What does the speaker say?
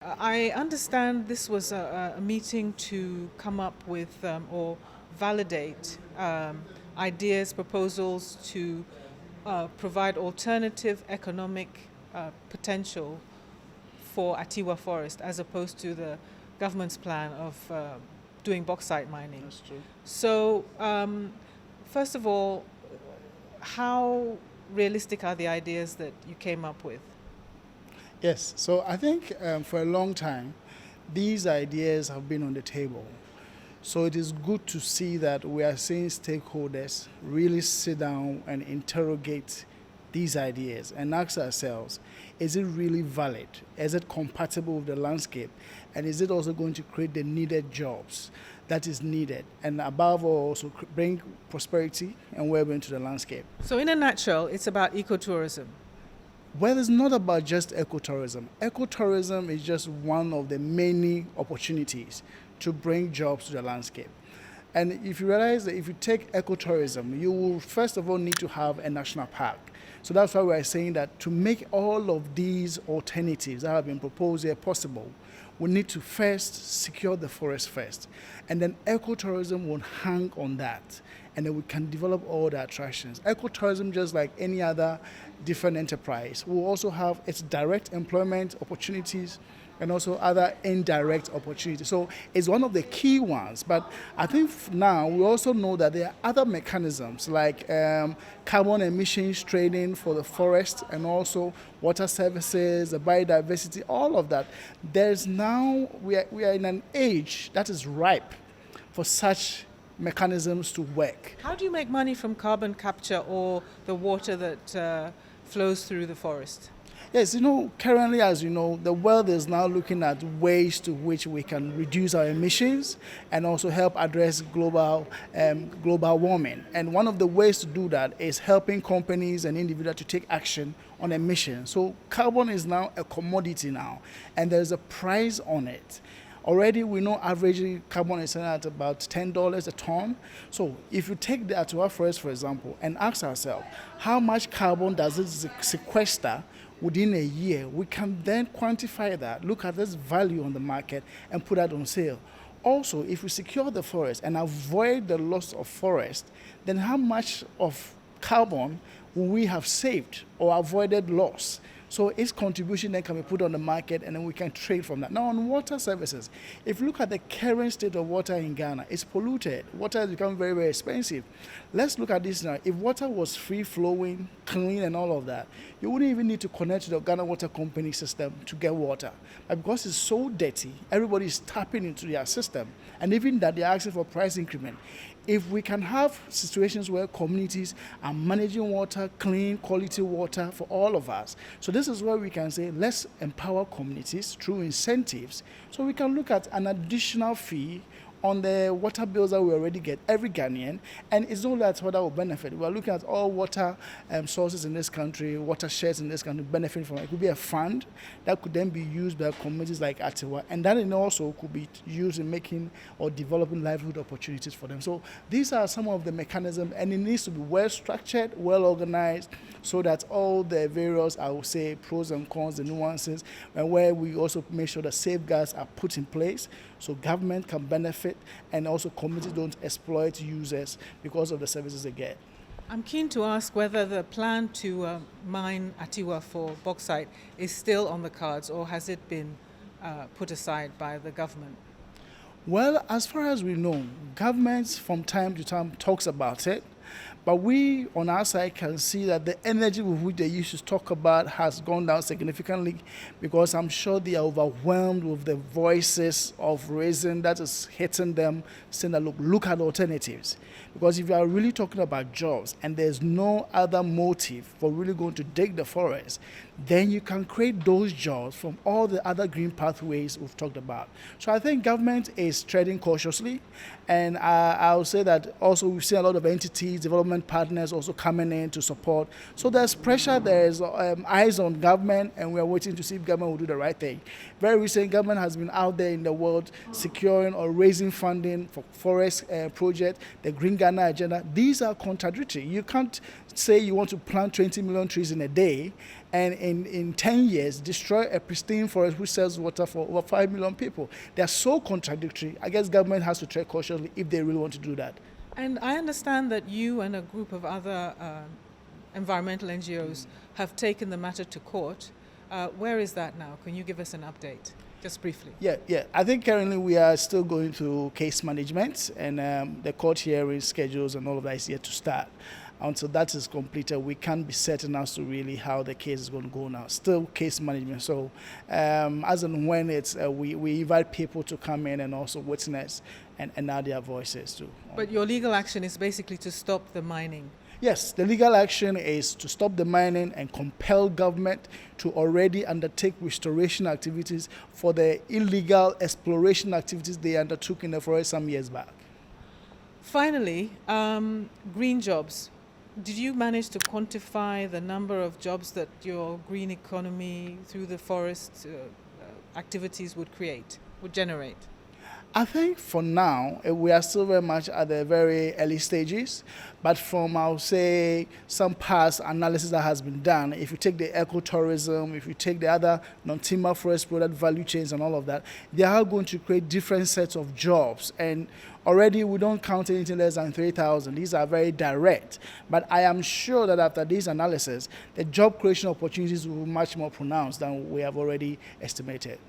I understand this was a meeting to come up with or validate ideas, proposals to provide alternative economic potential for Atewa Forest as opposed to the government's plan of doing bauxite mining. That's true. So, first of all, how realistic are the ideas that you came up with? Yes, so I think for a long time, these ideas have been on the table. So it is good to see that we are seeing stakeholders really sit down and interrogate these ideas and ask ourselves, is it really valid? Is it compatible with the landscape? And is it also going to create the needed jobs that is needed? And above all, also bring prosperity and well-being to the landscape. So, in a nutshell, it's about ecotourism. Well, it's not about just ecotourism. Ecotourism is just one of the many opportunities to bring jobs to the landscape. And if you realize that if you take ecotourism, you will first of all need to have a national park. So that's why we're saying that to make all of these alternatives that have been proposed here possible, we need to first secure the forest first. And then ecotourism will hang on that. And then we can develop all the attractions. Ecotourism, just like any other different enterprise, will also have its direct employment opportunities and also other indirect opportunities. So it's one of the key ones. But I think now we also know that there are other mechanisms like carbon emissions trading for the forest and also water services, the biodiversity, all of that. There's now, we are in an age that is ripe for such mechanisms to work. How do you make money from carbon capture or the water that flows through the forest? Yes, currently, as you know, the world is now looking at ways to which we can reduce our emissions and also help address global warming. And one of the ways to do that is helping companies and individuals to take action on emissions. So carbon is now a commodity now, and there's a price on it. Already, we know average carbon is at about $10 a ton. So if you take the Atewa Forest, for example, and ask ourselves, how much carbon does it sequester within a year? We can then quantify that, look at this value on the market, and put that on sale. Also, if we secure the forest and avoid the loss of forest, then how much of carbon will we have saved or avoided loss? So its contribution then can be put on the market and then we can trade from that. Now on water services, if you look at the current state of water in Ghana, it's polluted. Water has become very, very expensive. Let's look at this now. If water was free flowing, clean and all of that, you wouldn't even need to connect to the Ghana Water Company system to get water. But because it's so dirty, everybody is tapping into their system. And even that they're asking for price increment. If we can have situations where communities are managing water, clean, quality water for all of us. So this is where we can say, let's empower communities through incentives. So we can look at an additional fee on the water bills that we already get, every Ghanaian, and it's not that what that will benefit. We're looking at all water sources in this country, watersheds in this country benefit from it. It could be a fund that could then be used by communities like Atewa, and that also could be used in making or developing livelihood opportunities for them. So these are some of the mechanisms, and it needs to be well structured, well organized, so that all the various, I would say, pros and cons, the nuances, and where we also make sure that safeguards are put in place so government can benefit and also communities don't exploit users because of the services they get. I'm keen to ask whether the plan to mine Atewa for bauxite is still on the cards or has it been put aside by the government? Well, as far as we know, governments from time to time talks about it, but we on our side can see that the energy with which they used to talk about has gone down significantly because I'm sure they are overwhelmed with the voices of reason that is hitting them, saying that look at alternatives. Because if you are really talking about jobs and there's no other motive for really going to dig the forest, then you can create those jobs from all the other green pathways we've talked about. So I think government is treading cautiously, and I'll say that also we've seen a lot of entities overseas development partners also coming in to support. So there's pressure, there's eyes on government, and we are waiting to see if government will do the right thing. Very recent, government has been out there in the world securing or raising funding for forest project, the Green Ghana agenda. These are contradictory. You can't say you want to plant 20 million trees in a day and in 10 years destroy a pristine forest which sells water for over 5 million people. They are so contradictory. I guess government has to tread cautiously if they really want to do that. And I understand that you and a group of other environmental NGOs have taken the matter to court. Where is that now? Can you give us an update, just briefly? Yeah. I think currently we are still going through case management, and the court hearing schedules and all of that is yet to start. Until that is completed, we can't be certain as to really how the case is going to go now. Still case management. So as and when it's, we invite people to come in and also witness and add their voices too. But your legal action is basically to stop the mining. Yes, the legal action is to stop the mining and compel government to already undertake restoration activities for the illegal exploration activities they undertook in the forest some years back. Finally, green jobs. Did you manage to quantify the number of jobs that your green economy through the forest activities would generate? I think for now, we are still very much at the very early stages, but from, I would say, some past analysis that has been done, if you take the ecotourism, if you take the other non-timber forest product value chains and all of that, they are going to create different sets of jobs. And already we don't count anything less than 3,000. These are very direct. But I am sure that after this analysis, the job creation opportunities will be much more pronounced than we have already estimated.